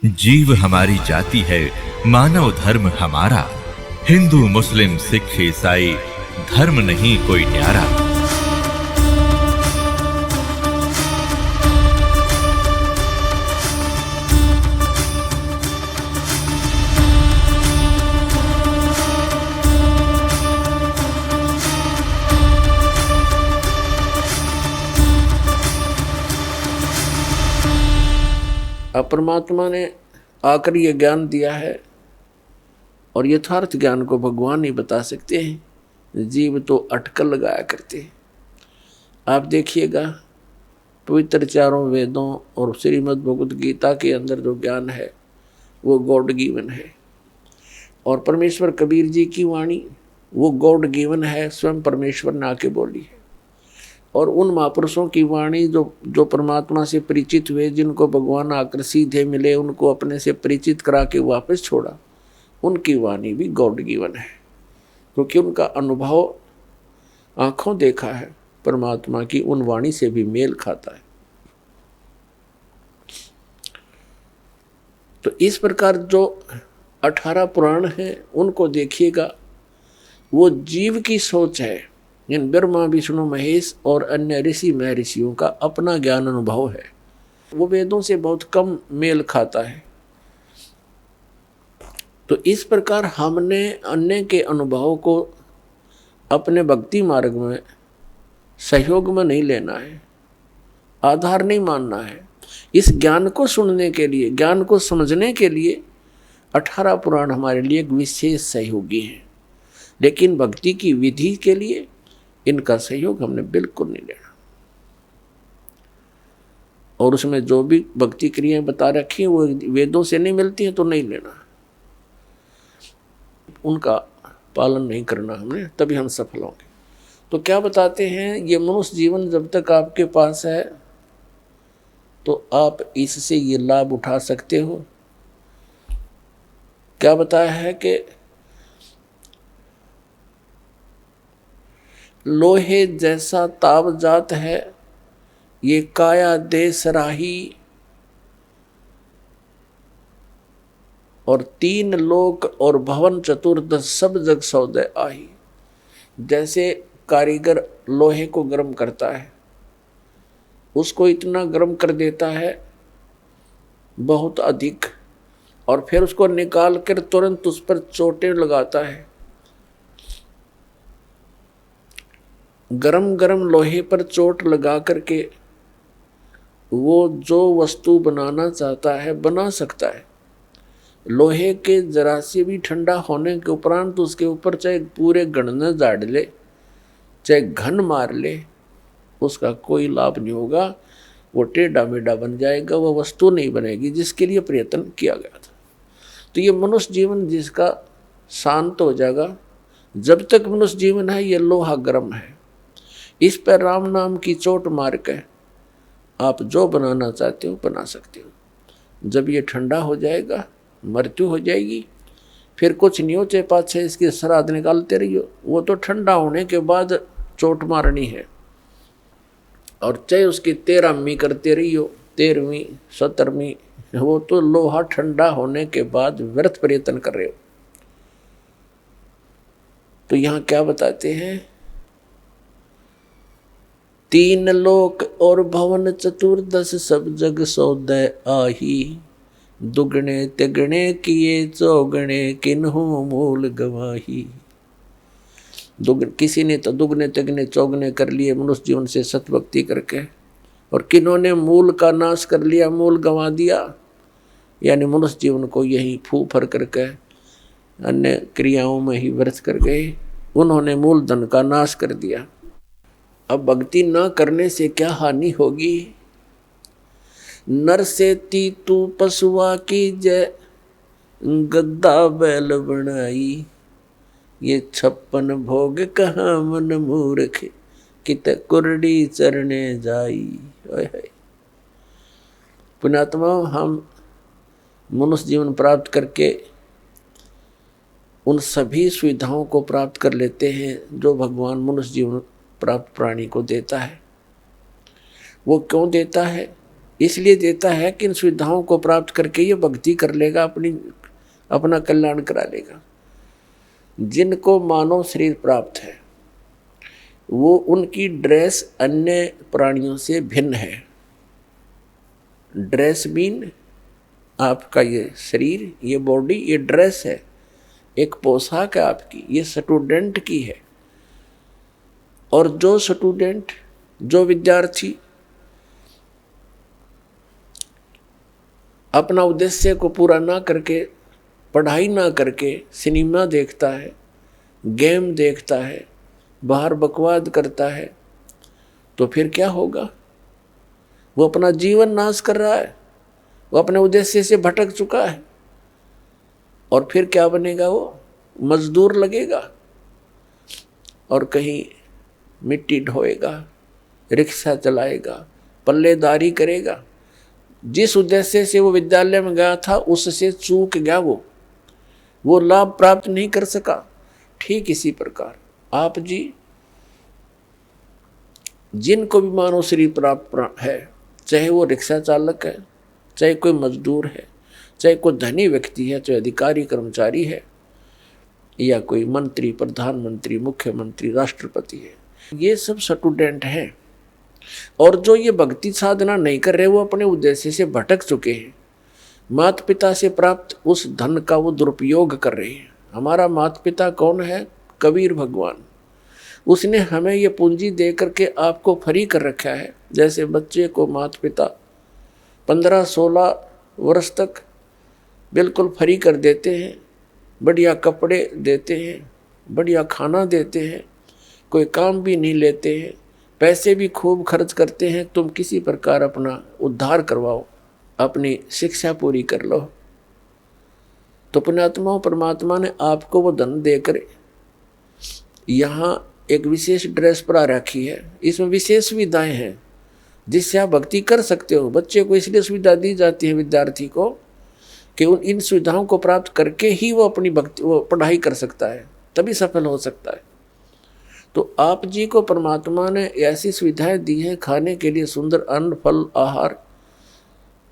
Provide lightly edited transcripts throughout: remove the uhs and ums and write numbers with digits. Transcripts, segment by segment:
जीव हमारी जाति है, मानव धर्म हमारा। हिंदू मुस्लिम सिख ईसाई धर्म नहीं कोई न्यारा। परमात्मा ने आकर ये ज्ञान दिया है और यथार्थ ज्ञान को भगवान ही बता सकते हैं, जीव तो अटकल लगाया करते हैं। आप देखिएगा पवित्र चारों वेदों और श्रीमद् भगवद गीता के अंदर जो ज्ञान है वो गॉड गिवन है, और परमेश्वर कबीर जी की वाणी वो गॉड गिवन है, स्वयं परमेश्वर ने आके बोली है। और उन महापुरुषों की वाणी जो परमात्मा से परिचित हुए, जिनको भगवान आकर सीधे मिले, उनको अपने से परिचित करा के वापस छोड़ा, उनकी वाणी भी गॉड गिवन है, क्योंकि उनका अनुभव आंखों देखा है परमात्मा की उन वाणी से भी मेल खाता है। तो इस प्रकार जो 18 पुराण हैं उनको देखिएगा, वो जीव की सोच है। इन ब्रह्मा विष्णु महेश और अन्य ऋषि महर्षियों का अपना ज्ञान अनुभव है, वो वेदों से बहुत कम मेल खाता है। तो इस प्रकार हमने अन्य के अनुभव को अपने भक्ति मार्ग में सहयोग में नहीं लेना है, आधार नहीं मानना है। इस ज्ञान को सुनने के लिए, ज्ञान को समझने के लिए 18 पुराण हमारे लिए एक विशेष सहयोगी हैं, लेकिन भक्ति की विधि के लिए इनका सहयोग हमने बिल्कुल नहीं लेना। और उसमें जो भी भक्ति क्रियाएं बता रखी हैं वो वेदों से नहीं मिलती हैं तो नहीं लेना, उनका पालन नहीं करना हमने, तभी हम सफल होंगे। तो क्या बताते हैं, ये मनुष्य जीवन जब तक आपके पास है तो आप इससे ये लाभ उठा सकते हो। क्या बताया है कि लोहे जैसा ताव जात है, ये काया दे सराही, और 3 लोक और भवन चतुर्दश सब जग सौदे आही। जैसे कारीगर लोहे को गर्म करता है, उसको इतना गर्म कर देता है बहुत अधिक, और फिर उसको निकाल कर तुरंत उस पर चोटें लगाता है। गरम गरम लोहे पर चोट लगा करके वो जो वस्तु बनाना चाहता है बना सकता है। लोहे के जरा से भी ठंडा होने के उपरांत उसके ऊपर चाहे पूरे गणना झाड़ ले, चाहे घन मार ले, उसका कोई लाभ नहीं होगा। वो टेढ़ा मेढ़ा बन जाएगा, वो वस्तु नहीं बनेगी जिसके लिए प्रयत्न किया गया था। तो ये मनुष्य जीवन जिसका शांत हो जाएगा, जब तक मनुष्य जीवन है ये लोहा गर्म है, इस पर राम नाम की चोट मार के आप जो बनाना चाहते हो बना सकते हो। जब ये ठंडा हो जाएगा, मृत्यु हो जाएगी, फिर कुछ नहीं हो, चाहे पाछे इसके श्राद्ध निकालते रहियो, वो तो ठंडा होने के बाद चोट मारनी है। और चाहे उसकी 13वीं करते रहियो, 13वीं 17वीं, वो तो लोहा ठंडा होने के बाद व्यर्थ प्रयत्न कर रहे हो। तो यहाँ क्या बताते हैं, 3 लोक और भवन चतुर्दश सब जग सौदे आही, दुगने तिगने किए चौगने किन्हू मूल गवाही। किसी ने तो दुगने तिगने चौगने कर लिए मनुष्य जीवन से सतभक्ति करके, और किन्होंने मूल का नाश कर लिया, मूल गंवा दिया, यानी मनुष्य जीवन को यही फू फर करके अन्य क्रियाओं में ही व्यर्थ कर गए। उन्होंने मूल धन का नाश कर दिया। अब भक्ति न करने से क्या हानि होगी। नर से तू पशुआ की जय, गद्दा बैल बनाई, ये 56 भोग कहाँ मन मूर्ख, कित कुरडी चरने जाई। पुण्यात्मा, हम मनुष्य जीवन प्राप्त करके उन सभी सुविधाओं को प्राप्त कर लेते हैं जो भगवान मनुष्य जीवन प्राप्त प्राणी को देता है। वो क्यों देता है? इसलिए देता है कि इन सुविधाओं को प्राप्त करके ये भक्ति कर लेगा, अपना कल्याण करा लेगा। जिनको मानव शरीर प्राप्त है वो उनकी ड्रेस अन्य प्राणियों से भिन्न है। ड्रेस मीन आपका ये शरीर, ये बॉडी, ये ड्रेस है, एक पोशाक है आपकी, ये स्टूडेंट की है। और जो स्टूडेंट, जो विद्यार्थी अपना उद्देश्य को पूरा ना करके, पढ़ाई ना करके सिनेमा देखता है, गेम देखता है, बाहर बकवाद करता है, तो फिर क्या होगा? वो अपना जीवन नाश कर रहा है, वो अपने उद्देश्य से भटक चुका है। और फिर क्या बनेगा? वो मजदूर लगेगा और कहीं मिट्टी ढोएगा, रिक्शा चलाएगा, पल्लेदारी करेगा। जिस उद्देश्य से वो विद्यालय में गया था उससे चूक गया, वो लाभ प्राप्त नहीं कर सका। ठीक इसी प्रकार आप जी जिनको भी मानव शरीर प्राप्त है, चाहे वो रिक्शा चालक है, चाहे कोई मजदूर है, चाहे कोई धनी व्यक्ति है, चाहे अधिकारी कर्मचारी है, या कोई मंत्री, प्रधानमंत्री, मुख्यमंत्री, राष्ट्रपति है, ये सब स्टूडेंट हैं। और जो ये भक्ति साधना नहीं कर रहे वो अपने उद्देश्य से भटक चुके हैं। माता पिता से प्राप्त उस धन का वो दुरुपयोग कर रहे हैं। हमारा माता पिता कौन है? कबीर भगवान। उसने हमें ये पूंजी दे करके आपको फ्री कर रखा है। जैसे बच्चे को माता पिता 15-16 वर्ष तक बिल्कुल फ्री कर देते हैं, बढ़िया कपड़े देते हैं, बढ़िया खाना देते हैं, कोई काम भी नहीं लेते हैं, पैसे भी खूब खर्च करते हैं, तुम किसी प्रकार अपना उद्धार करवाओ, अपनी शिक्षा पूरी कर लो। तो पुण्यात्मा परमात्मा ने आपको वो धन देकर यहाँ एक विशेष ड्रेस पर रखी है। इसमें विशेष सुविधाएं हैं जिससे आप भक्ति कर सकते हो। बच्चे को इसलिए सुविधा दी जाती है, विद्यार्थी को, कि इन सुविधाओं को प्राप्त करके ही वो अपनी भक्ति, वो पढ़ाई कर सकता है, तभी सफल हो सकता है। तो आप जी को परमात्मा ने ऐसी सुविधाएं दी हैं, खाने के लिए सुंदर अन्न, फल, आहार,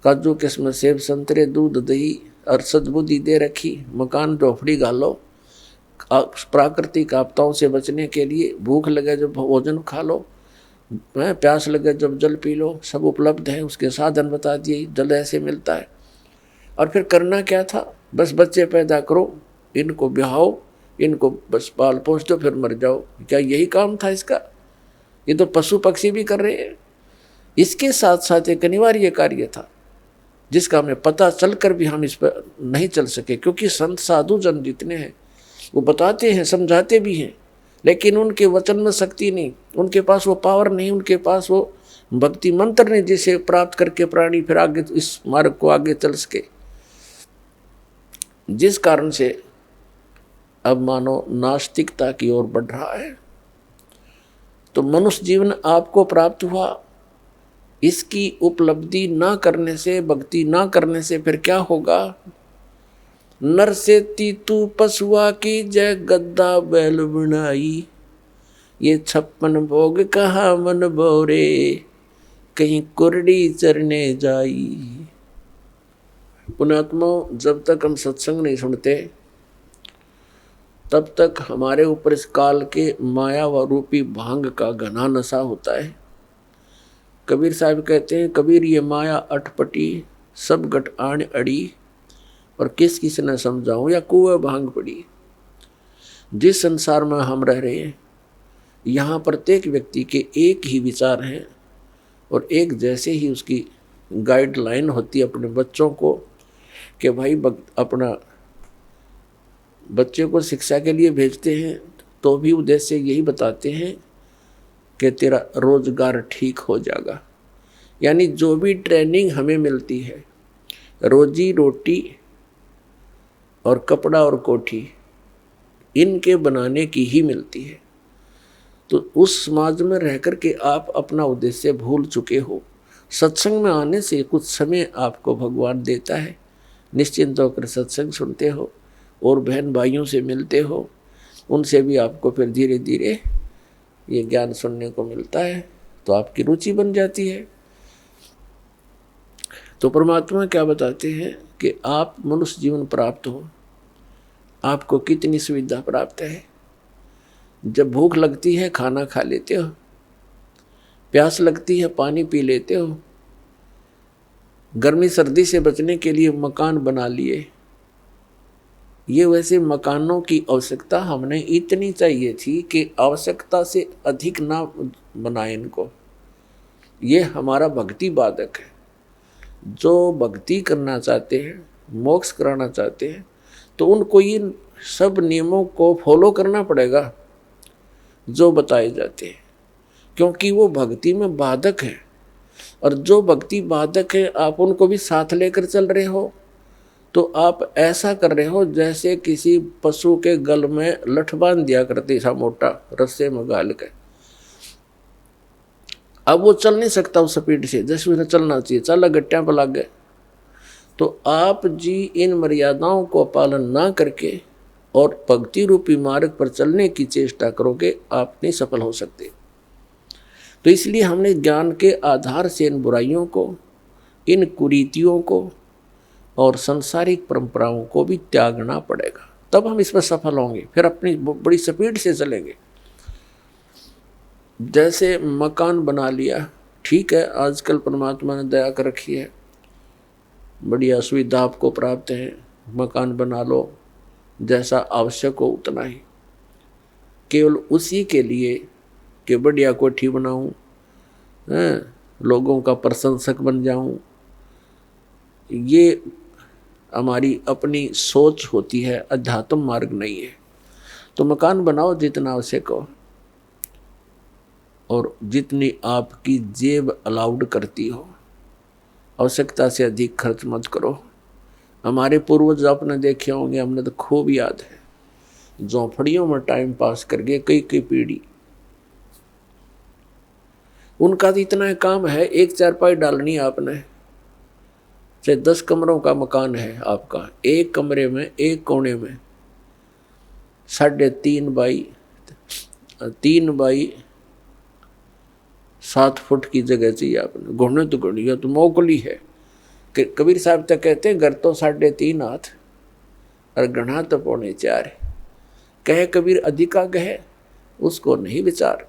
काजू किस्म, सेब, संतरे, दूध, दही और सद्बुद्धि दे रखी, मकान झोपड़ी गालो, प्राकृतिक आपदाओं से बचने के लिए भूख लगे जब भोजन खा लो, प्यास लगे जब जल पी लो, सब उपलब्ध है। उसके साधन बता दिए, जल ऐसे मिलता है। और फिर करना क्या था? बस बच्चे पैदा करो, इनको ब्याहो, इनको बस पाल पोस दो, फिर मर जाओ। क्या यही काम था इसका? ये तो पशु पक्षी भी कर रहे हैं। इसके साथ साथ एक अनिवार्य कार्य था जिसका हमें पता चलकर भी हम इस पर नहीं चल सके, क्योंकि संत साधु जन जितने हैं वो बताते हैं, समझाते भी हैं, लेकिन उनके वचन में शक्ति नहीं, उनके पास वो पावर नहीं, उनके पास वो भक्ति मंत्र नहीं जिसे प्राप्त करके प्राणी फिर आगे इस मार्ग को आगे चल सके। जिस कारण से अब मानो नास्तिकता की ओर बढ़ रहा है। तो मनुष्य जीवन आपको प्राप्त हुआ, इसकी उपलब्धि ना करने से, भक्ति ना करने से फिर क्या होगा? नर से तीतू पशुआ की जय, गद्दा बैल बनाई, ये 56 भोग कहा मन बोरे, कहीं कुरड़ी चरने जाई। पुण्यात्मा, जब तक हम सत्संग नहीं सुनते तब तक हमारे ऊपर इस काल के माया व रूपी भांग का घना नशा होता है। कबीर साहब कहते हैं, कबीर ये माया अटपटी, सब गट आण अड़ी, और किस किस ने समझाऊं या कुएं भांग पड़ी। जिस संसार में हम रह रहे हैं यहाँ प्रत्येक व्यक्ति के एक ही विचार हैं और एक जैसे ही उसकी गाइडलाइन होती है अपने बच्चों को, कि भाई अपना बच्चे को शिक्षा के लिए भेजते हैं तो भी उद्देश्य यही बताते हैं कि तेरा रोजगार ठीक हो जाएगा। यानी जो भी ट्रेनिंग हमें मिलती है, रोजी रोटी और कपड़ा और कोठी, इनके बनाने की ही मिलती है। तो उस समाज में रह कर के आप अपना उद्देश्य भूल चुके हो। सत्संग में आने से कुछ समय आपको भगवान देता है, निश्चिंत होकर सत्संग सुनते हो और बहन भाइयों से मिलते हो, उनसे भी आपको फिर धीरे धीरे ये ज्ञान सुनने को मिलता है, तो आपकी रुचि बन जाती है। तो परमात्मा क्या बताते हैं कि आप मनुष्य जीवन प्राप्त हो, आपको कितनी सुविधा प्राप्त है। जब भूख लगती है खाना खा लेते हो, प्यास लगती है पानी पी लेते हो, गर्मी सर्दी से बचने के लिए मकान बना लिए। ये वैसे मकानों की आवश्यकता हमने इतनी चाहिए थी कि आवश्यकता से अधिक ना बनाए इनको। ये हमारा भक्ति बाधक है। जो भक्ति करना चाहते हैं, मोक्ष कराना चाहते हैं, तो उनको इन सब नियमों को फॉलो करना पड़ेगा जो बताए जाते हैं, क्योंकि वो भक्ति में बाधक है। और जो भक्ति बाधक है आप उनको भी साथ लेकर चल रहे हो, तो आप ऐसा कर रहे हो जैसे किसी पशु के गल में लठ बांध दिया करते था, मोटा रस्से में गाल के। अब वो चल नहीं सकता उस स्पीड से जैसे उन्हें चलना चाहिए, चला गट्टियां पर लग गए। तो आप जी इन मर्यादाओं को पालन ना करके और भक्ति रूपी मार्ग पर चलने की चेष्टा करोगे, आप नहीं सफल हो सकते। तो इसलिए हमने ज्ञान के आधार से इन बुराइयों को, इन कुरीतियों को और सांसारिक परंपराओं को भी त्यागना पड़ेगा, तब हम इसमें सफल होंगे। फिर अपनी बड़ी स्पीड से चलेंगे। जैसे मकान बना लिया, ठीक है, आजकल परमात्मा ने दया कर रखी है, बढ़िया सुविधा आपको प्राप्त है, मकान बना लो, जैसा आवश्यक हो उतना ही, केवल उसी के लिए कि बढ़िया कोठी बनाऊं, लोगों का प्रशंसक बन जाऊं। ये हमारी अपनी सोच होती है, अध्यात्म मार्ग नहीं है। तो मकान बनाओ जितना आवश्यक हो और जितनी आपकी जेब अलाउड करती हो, आवश्यकता से अधिक खर्च मत करो। हमारे पूर्वज आपने देखे होंगे, हमने तो खूब याद है, झोंपड़ियों में टाइम पास करके कई कई पीढ़ी। उनका तो इतना काम है, एक चारपाई डालनी है आपने, चाहे 10 कमरों का मकान है आपका, एक कमरे में एक कोने में 3.5 बाई 7 फुट की जगह चाहिए आपने। घुटने तो घुड़िया तो मोकली है। कबीर साहब तक कहते हैं घर तो 3.5 हाथ और गढ़ा तो 4.25। कहे कबीर अधिका कहे उसको नहीं विचार।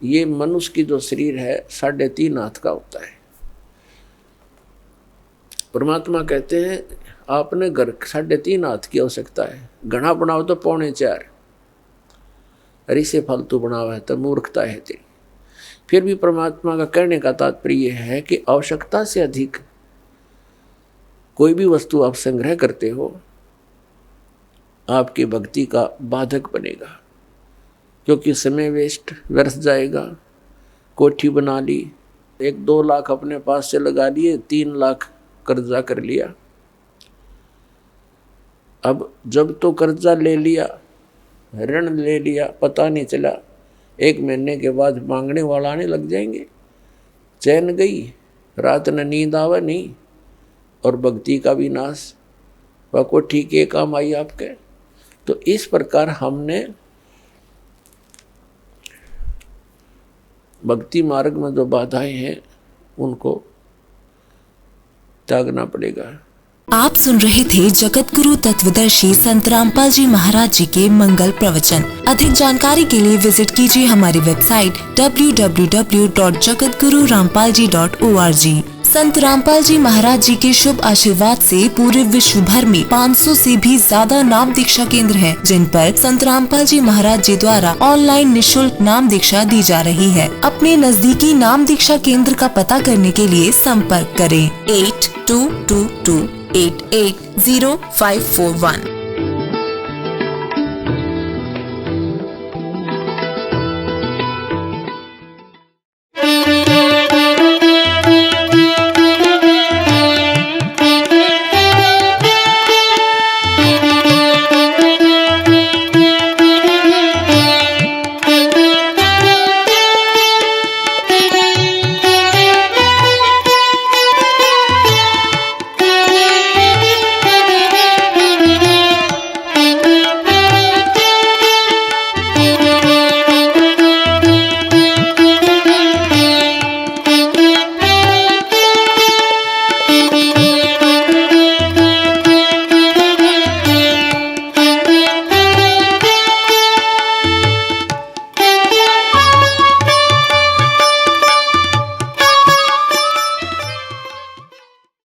ये मनुष्य की जो शरीर है 3.5 हाथ का होता है। परमात्मा कहते हैं आपने घर 3.5 हाथ की आवश्यकता है, घना बनाओ तो 4.25। अरे से फालतू बनावा है तो मूर्खता है तेरी। फिर भी परमात्मा का कहने का तात्पर्य है कि आवश्यकता से अधिक कोई भी वस्तु आप संग्रह करते हो, आपकी भक्ति का बाधक बनेगा, क्योंकि समय वेस्ट व्यर्थ जाएगा। कोठी बना ली, 1-2 लाख अपने पास से लगा लिए, 3 लाख कर्जा कर लिया। अब जब तो कर्जा ले लिया, ऋण ले लिया, पता नहीं चला, 1 महीने के बाद मांगने वाला आने लग जाएंगे। चैन गई, रात न नींद आवा नहीं, और भक्ति का भी नाश। वह को ठीक है काम आई आपके। तो इस प्रकार हमने भक्ति मार्ग में जो बाधाएं हैं उनको त्यागना पड़ेगा। आप सुन रहे थे जगत गुरु तत्वदर्शी संत रामपाल जी महाराज जी के मंगल प्रवचन। अधिक जानकारी के लिए विजिट कीजिए हमारी वेबसाइट www.jagatgururampalji.org। संत रामपाल जी महाराज जी के शुभ आशीर्वाद से पूरे विश्व भर में 500 से भी ज्यादा नाम दीक्षा केंद्र हैं, जिन पर संत रामपाल जी महाराज जी द्वारा ऑनलाइन निशुल्क नाम दीक्षा दी जा रही है। अपने नजदीकी नाम दीक्षा केंद्र का पता करने के लिए संपर्क करें 8222880541।